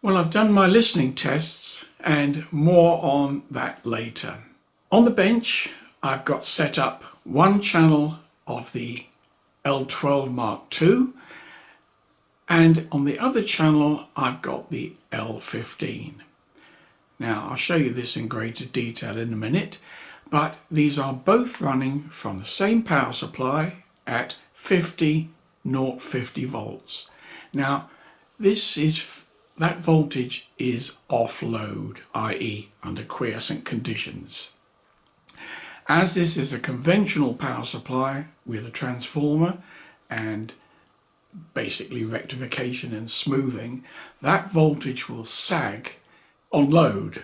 Well, I've done my listening tests and more on that later. On the bench, I've got set up one channel of the L12 Mark II, and on the other channel I've got the L15. Now I'll show you this in greater detail in a minute, but these are both running from the same power supply at 50 volts. Now that voltage is off load, i.e. under quiescent conditions. As this is a conventional power supply with a transformer and basically rectification and smoothing, that voltage will sag on load.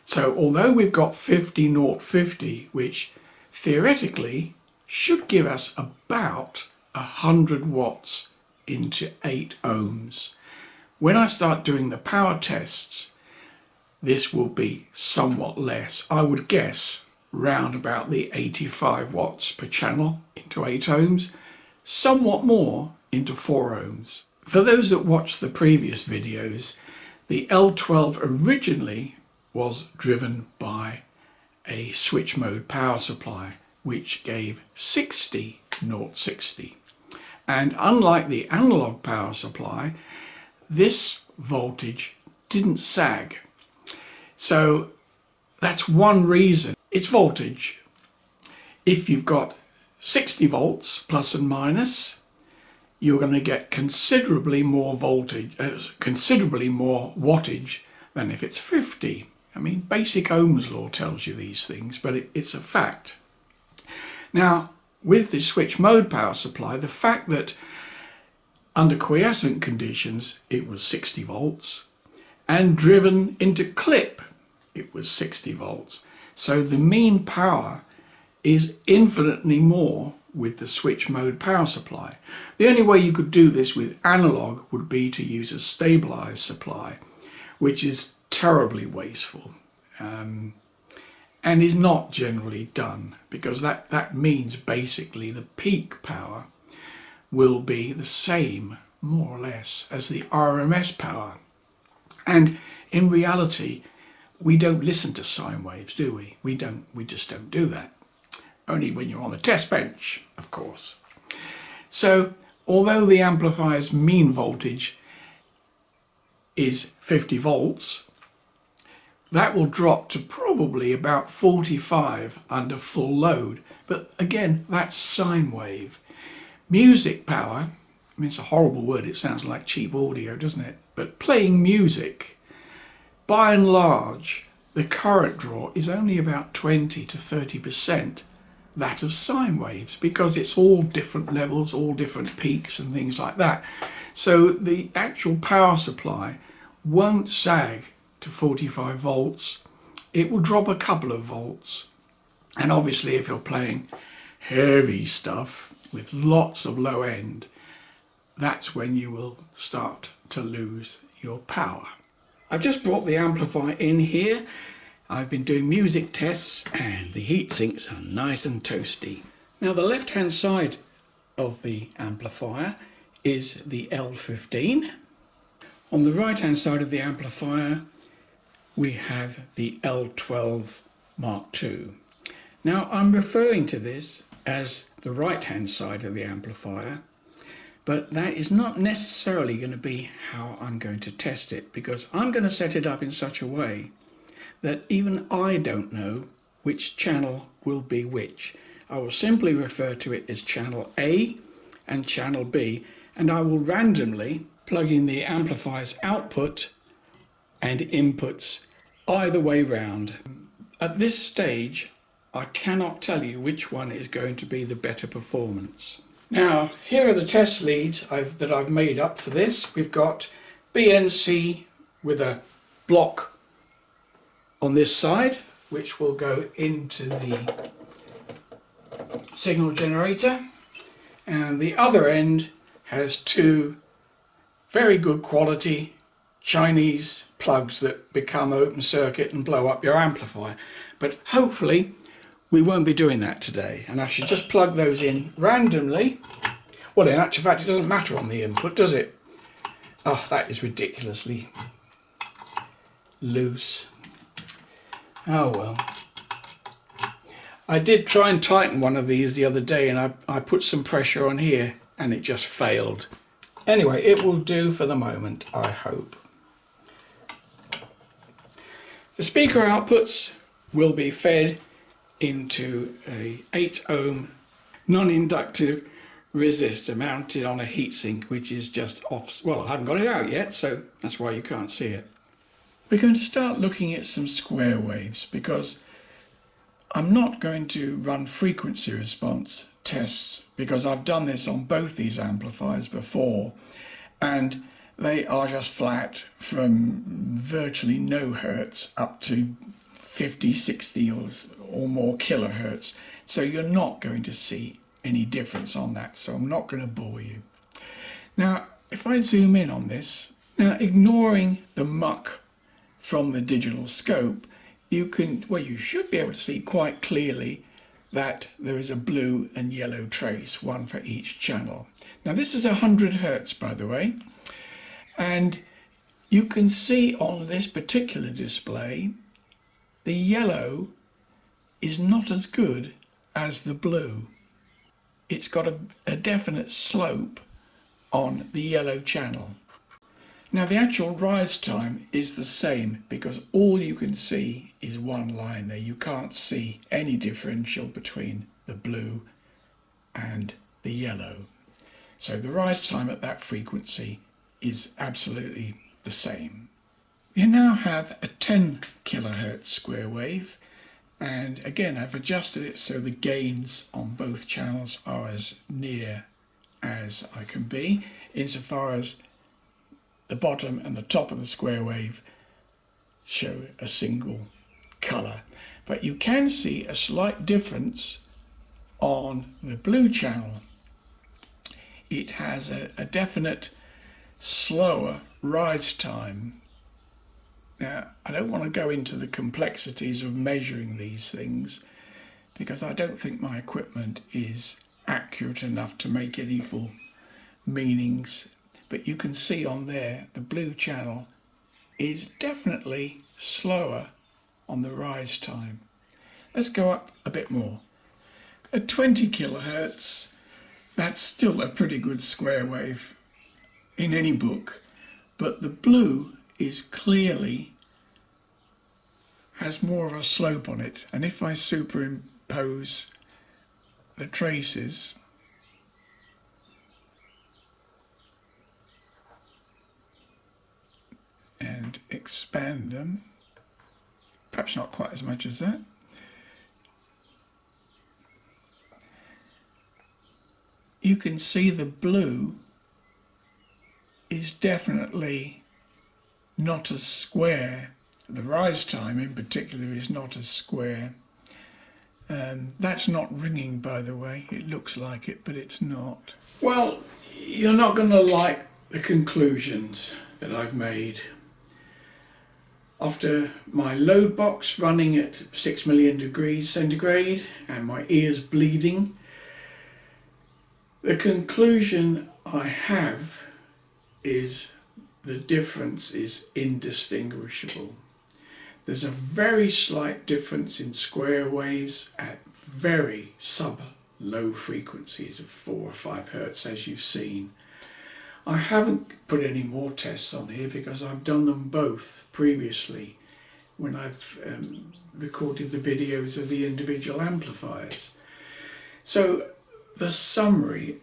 So although we've got 50, which theoretically should give us about 100 watts into 8 ohms, when I start doing the power tests, this will be somewhat less. I would guess round about the 85 watts per channel into 8 ohms, somewhat more into 4 ohms. For those that watched the previous videos, the L12 originally was driven by a switch mode power supply which gave 60. And unlike the analog power supply, this voltage didn't sag. So that's one reason. It's voltage. If you've got 60 volts plus and minus, you're going to get considerably more voltage, considerably more wattage than if it's 50. I mean, basic Ohm's law tells you these things, but it's a fact. Now, with the switch mode power supply, the fact that under quiescent conditions it was 60 volts and driven into clip it was 60 volts. So the mean power is infinitely more with the switch mode power supply. The only way you could do this with analog would be to use a stabilized supply, which is terribly wasteful and is not generally done, because that means basically the peak power will be the same, more or less, as the RMS power. And in reality, we don't listen to sine waves, do we? We just don't do that. Only when you're on the test bench, of course. So, although the amplifier's mean voltage is 50 volts, that will drop to probably about 45 under full load. But again, that's sine wave. Music power, I mean, it's a horrible word, it sounds like cheap audio, doesn't it? But playing music, by and large, the current draw is only about 20 to 30% that of sine waves, because it's all different levels, all different peaks and things like that. So the actual power supply won't sag to 45 volts. It will drop a couple of volts. And obviously if you're playing heavy stuff with lots of low end, that's when you will start to lose your power. I've just brought the amplifier in here. I've been doing music tests and the heat sinks are nice and toasty. Now the left hand side of the amplifier is the L15. On the right hand side of the amplifier we have the L12 Mark II. Now I'm referring to this as the right hand side of the amplifier, but that is not necessarily going to be how I'm going to test it, because I'm going to set it up in such a way that even I don't know which channel will be which. I will simply refer to it as channel A and channel B, and I will randomly plug in the amplifier's output and inputs either way round. At this stage I cannot tell you which one is going to be the better performance. Now here are the test leads that I've made up for this. We've got BNC with a block on this side, which will go into the signal generator, and the other end has two very good quality Chinese plugs that become open circuit and blow up your amplifier. But hopefully we won't be doing that today, and I should just plug those in randomly. Well, in actual fact it doesn't matter on the input, does it? Oh, that is ridiculously loose. Oh well. I did try and tighten one of these the other day, and I put some pressure on here and it just failed. Anyway, it will do for the moment, I hope. The speaker outputs will be fed into a 8 ohm non-inductive resistor mounted on a heatsink, which is just off. Well, I haven't got it out yet, so that's why you can't see it. We're going to start looking at some square waves, because I'm not going to run frequency response tests, because I've done this on both these amplifiers before, and they are just flat from virtually no hertz up to 50, 60 or more kilohertz. So you're not going to see any difference on that, so I'm not going to bore you. Now, if I zoom in on this, now ignoring the muck from the digital scope, you should be able to see quite clearly that there is a blue and yellow trace, one for each channel. Now this is 100 hertz, by the way, and you can see on this particular display the yellow is not as good as the blue. It's got a definite slope on the yellow channel. Now the actual rise time is the same, because all you can see is one line there. You can't see any differential between the blue and the yellow. So the rise time at that frequency is absolutely the same. You now have a 10 kilohertz square wave, and again I've adjusted it so the gains on both channels are as near as I can be, insofar as the bottom and the top of the square wave show a single colour. But you can see a slight difference on the blue channel. It has a definite slower rise time. Now, I don't want to go into the complexities of measuring these things, because I don't think my equipment is accurate enough to make any full meanings. But you can see on there the blue channel is definitely slower on the rise time. Let's go up a bit more. At 20 kilohertz, that's still a pretty good square wave in any book, but the blue is clearly has more of a slope on it, and if I superimpose the traces, and expand them, perhaps not quite as much as that, you can see the blue is definitely not as square. The rise time in particular is not as square. That's not ringing, by the way. It looks like it, but it's not. Well, you're not going to like the conclusions that I've made. After my load box running at 6 million degrees centigrade and my ears bleeding, the conclusion I have is the difference is indistinguishable. There's a very slight difference in square waves at very sub-low frequencies of 4 or 5 hertz, as you've seen. I haven't put any more tests on here because I've done them both previously when I've recorded the videos of the individual amplifiers. So the summary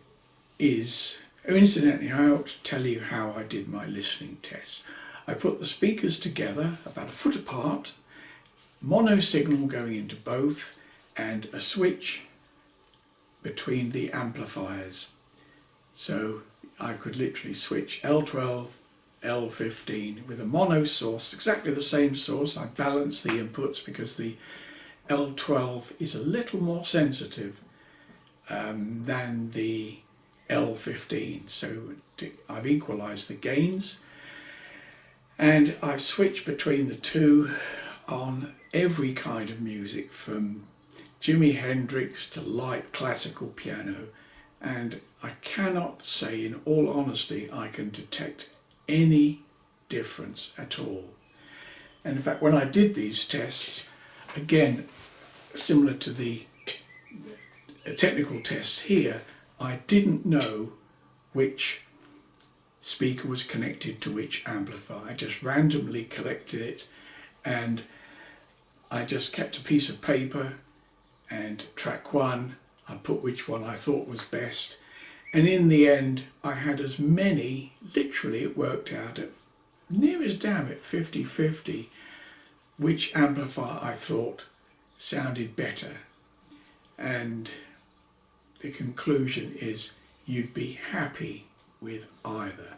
is, incidentally, I ought to tell you how I did my listening tests. I put the speakers together about a foot apart, mono signal going into both, and a switch between the amplifiers. So I could literally switch L12, L15 with a mono source, exactly the same source. I balanced the inputs because the L12 is a little more sensitive than the L15. So I've equalized the gains, and I've switched between the two on every kind of music, from Jimi Hendrix to light classical piano, and I cannot say in all honesty I can detect any difference at all. And in fact, when I did these tests, again, similar to the technical tests here, I didn't know which speaker was connected to which amplifier. I just randomly collected it, and I just kept a piece of paper, and track 1, I put which one I thought was best. And in the end, I had as many, literally it worked out at near as damn it 50-50, which amplifier I thought sounded better. And the conclusion is you'd be happy with either.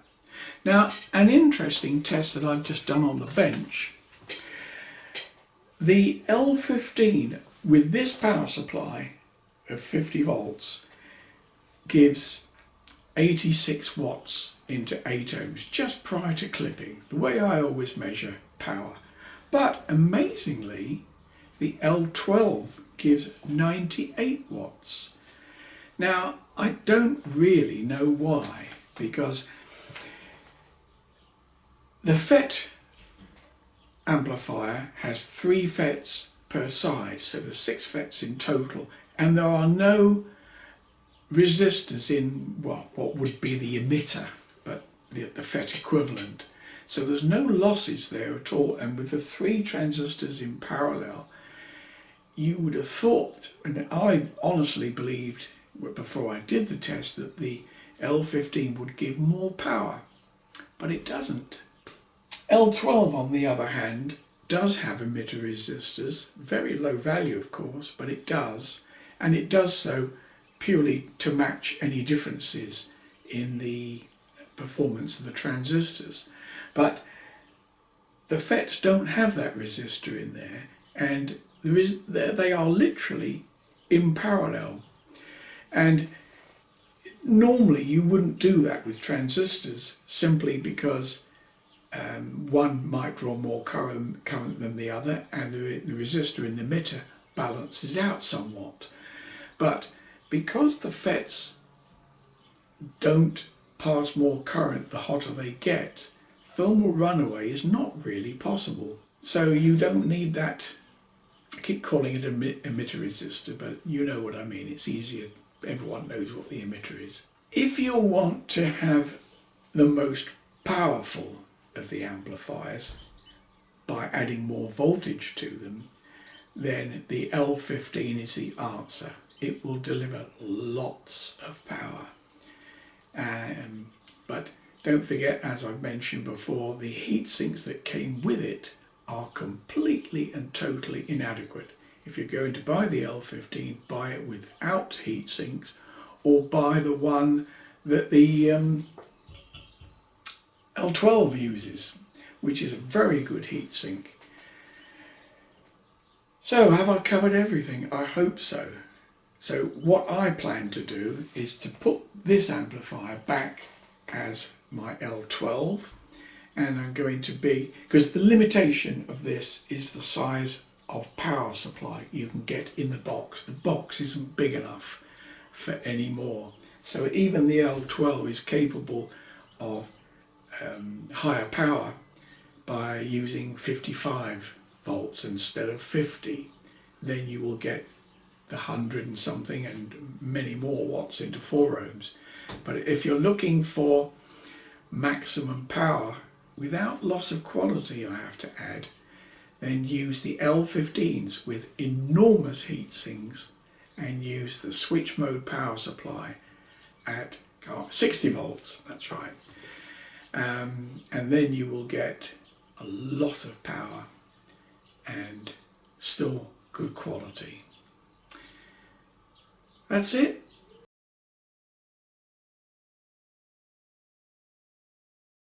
Now, an interesting test that I've just done on the bench, the L15 with this power supply of 50 volts gives 86 watts into 8 ohms just prior to clipping, the way I always measure power. But amazingly, the L12 gives 98 watts. Now, I don't really know why, because the FET amplifier has 3 FETs per side, so there's 6 FETs in total, and there are no resistors in, well, what would be the emitter, but the FET equivalent. So there's no losses there at all, and with the 3 transistors in parallel, you would have thought, and I honestly believed before I did the test, that the L15 would give more power, but it doesn't. L12, on the other hand, does have emitter resistors, very low value of course, but it does, and it does so purely to match any differences in the performance of the transistors. But the FETs don't have that resistor in there, and they are literally in parallel. And normally you wouldn't do that with transistors, simply because one might draw more current than the other, and the resistor in the emitter balances out somewhat. But because the FETs don't pass more current the hotter they get, thermal runaway is not really possible. So you don't need that, I keep calling it an emitter resistor, but you know what I mean, it's easier, everyone knows what the emitter is. If you want to have the most powerful of the amplifiers by adding more voltage to them, then the L15 is the answer. It will deliver lots of power. But don't forget, as I've mentioned before, the heat sinks that came with it are completely and totally inadequate. If you're going to buy the L15, buy it without heat sinks, or buy the one that the L12 uses, which is a very good heat sink. So, have I covered everything? I hope so. So what I plan to do is to put this amplifier back as my L12, and I'm going to be, because the limitation of this is the size of power supply you can get in the box. The box isn't big enough for any more. So even the L12 is capable of higher power by using 55 volts instead of 50. Then you will get the 100 and something and many more watts into 4 ohms. But if you're looking for maximum power without loss of quality, I have to add, then use the L15s with enormous heat sinks and use the switch mode power supply at 60 volts, that's right. And then you will get a lot of power and still good quality. That's it.